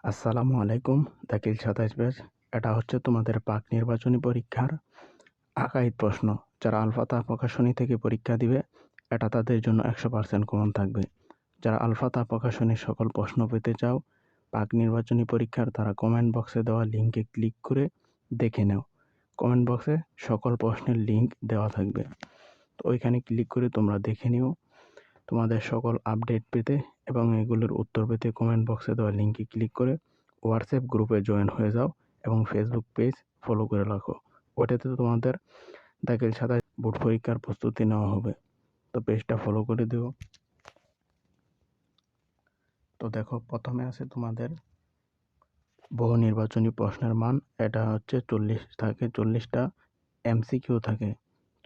আসসালামু আলাইকুম। দাখিল ২৭ ব্যাচ। এটা হচ্ছে তোমাদের পাক নির্বাচনী পরীক্ষার আকাইদ প্রশ্ন। যারা আল-ফাতহ প্রকাশনী থেকে পরীক্ষা দিবে, এটা তাদের জন্য ১০০% কমন থাকবে। যারা আল-ফাতহ প্রকাশনীর সকল প্রশ্ন পেতে চাও পাক নির্বাচনী পরীক্ষার, তারা কমেন্ট বক্সে দেওয়া লিঙ্কে ক্লিক করে দেখে নাও। কমেন্ট বক্সে সকল প্রশ্নের লিঙ্ক দেওয়া থাকবে, তো ওইখানে ক্লিক করে তোমরা দেখে নিও। তোমাদের সকল আপডেট পেতে এবং এগুলোর উত্তর পেতে কমেন্ট বক্সে দেওয়া লিঙ্কে ক্লিক করে হোয়াটসঅ্যাপ গ্রুপে জয়েন হয়ে যাও এবং ফেসবুক পেজ ফলো করে রাখো। ওটাতে তোমাদের দাখিল ২৭ বোর্ড পরীক্ষার প্রস্তুতি নেওয়া হবে, তো পেজটা ফলো করে দিও। তো দেখো, প্রথমে আছে তোমাদের বহু নির্বাচনী প্রশ্নের মান। এটা হচ্ছে 40 থাকে, 40টা এমসিকিউ থাকে।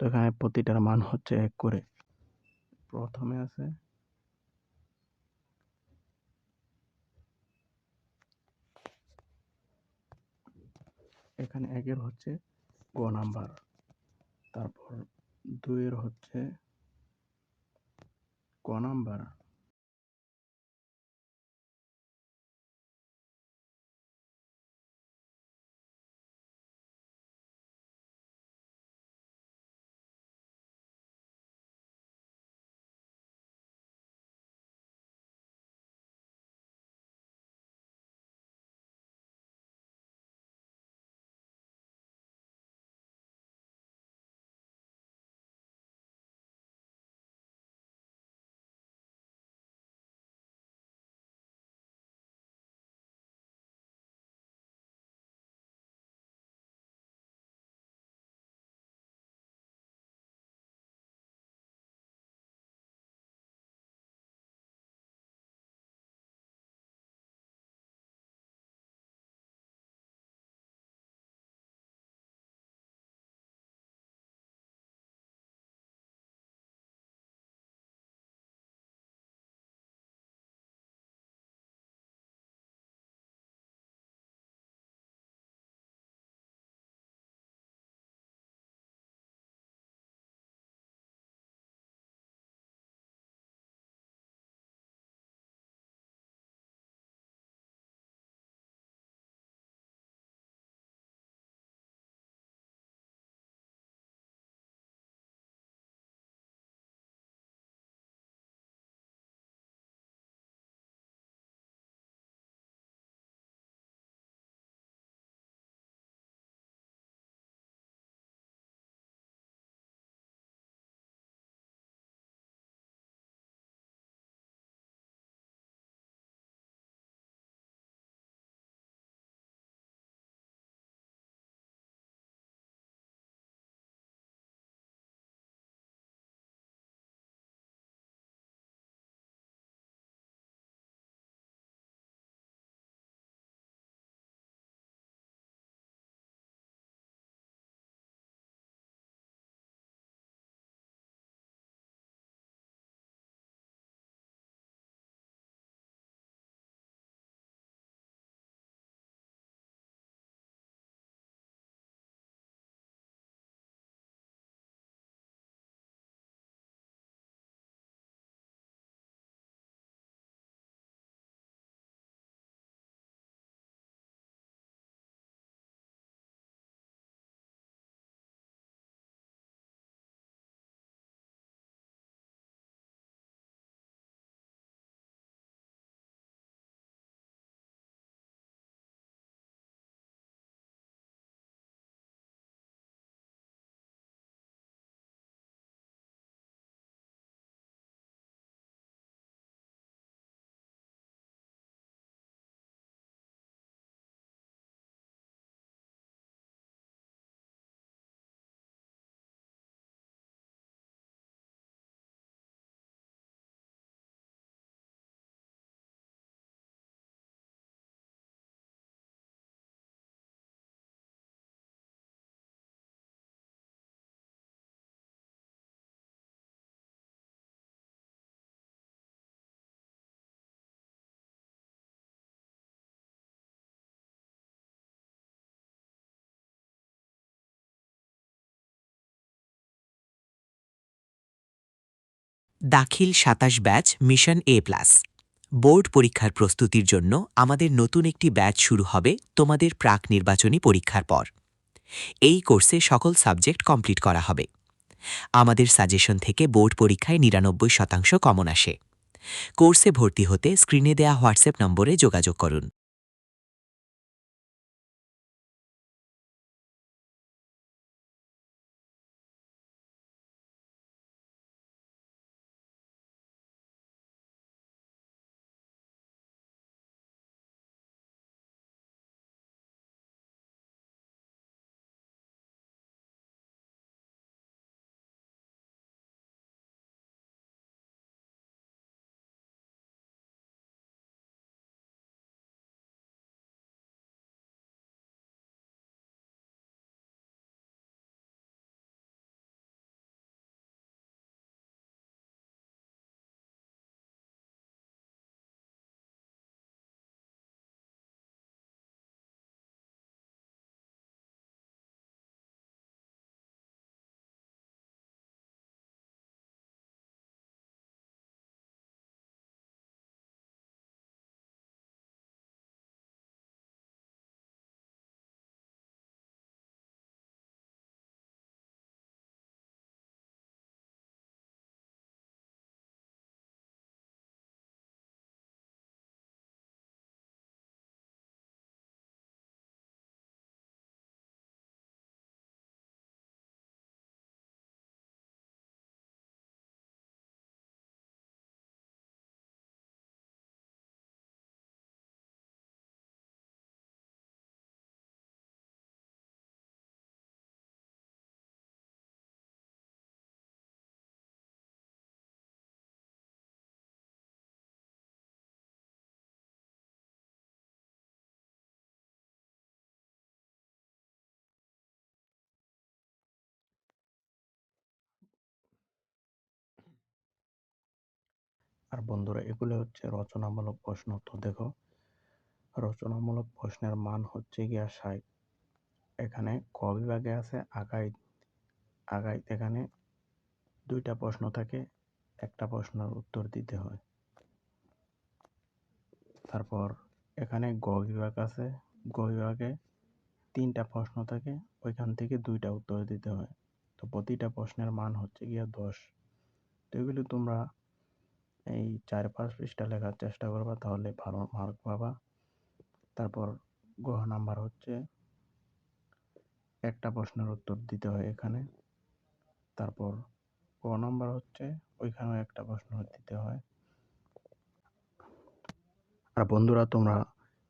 তো এখানে প্রতিটার মান হচ্ছে 1 করে। প্রথমে আছে এখানে 1-এর হচ্ছে গ নাম্বার, তারপর 2-এর হচ্ছে ক নাম্বার, দাখিল ২৭ ব্যাচ মিশন A+। বোর্ড পরীক্ষার প্রস্তুতির জন্য আমাদের নতুন একটি ব্যাচ শুরু হবে তোমাদের প্রাক নির্বাচনী পরীক্ষার পর। এই কোর্সে সকল সাবজেক্ট কমপ্লিট করা হবে। আমাদের সাজেশন থেকে বোর্ড পরীক্ষায় ৯৯% কমন আসে। কোর্সে ভর্তি হতে স্ক্রিনে দেয়া হোয়াটসঅ্যাপ নম্বরে যোগাযোগ করুন। আর বন্ধুরা, এগুলো হচ্ছে রচনামূলক প্রশ্ন। তো দেখো, রচনামূলক প্রশ্নের মান হচ্ছে গিয়া ৬০। এখানে ক বিভাগে আছে আগাইত। আগাইত এখানে ২টা প্রশ্ন থাকে, একটা প্রশ্নের উত্তর দিতে হয়। তারপর এখানে গ বিভাগ আছে, গ বিভাগে ৩টা প্রশ্ন থাকে, ওইখান থেকে ২টা উত্তর দিতে হয়। তো প্রতিটা প্রশ্নের মান হচ্ছে গিয়া ১০। তো এগুলি তোমরা এই ৪-৫ পৃষ্ঠা লেখার চেষ্টা করবা, তাহলে ভালো মার্ক পাবা। তারপর গ নাম্বার হচ্ছে একটা প্রশ্নের উত্তর দিতে হয় এখানে। তারপর ক নাম্বার হচ্ছে ওইখানেও একটা প্রশ্ন দিতে হয়। আর বন্ধুরা, তোমরা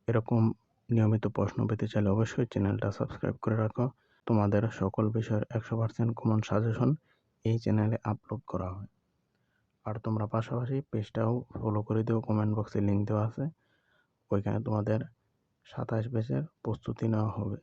এরকম নিয়মিত প্রশ্ন পেতে চাইলে অবশ্যই চ্যানেলটা সাবস্ক্রাইব করে রাখো। তোমাদের সকল বিষয়ের 100% কমন সাজেশন এই চ্যানেলে আপলোড করা হয়। আর তোমরা পাশাপাশি পেজটাও ফলো করে দিও, কমেন্ট বক্সে লিঙ্ক দেওয়া আছে, ওইখানে তোমাদের 27 ব্যাচের প্রস্তুতি নেওয়া হবে।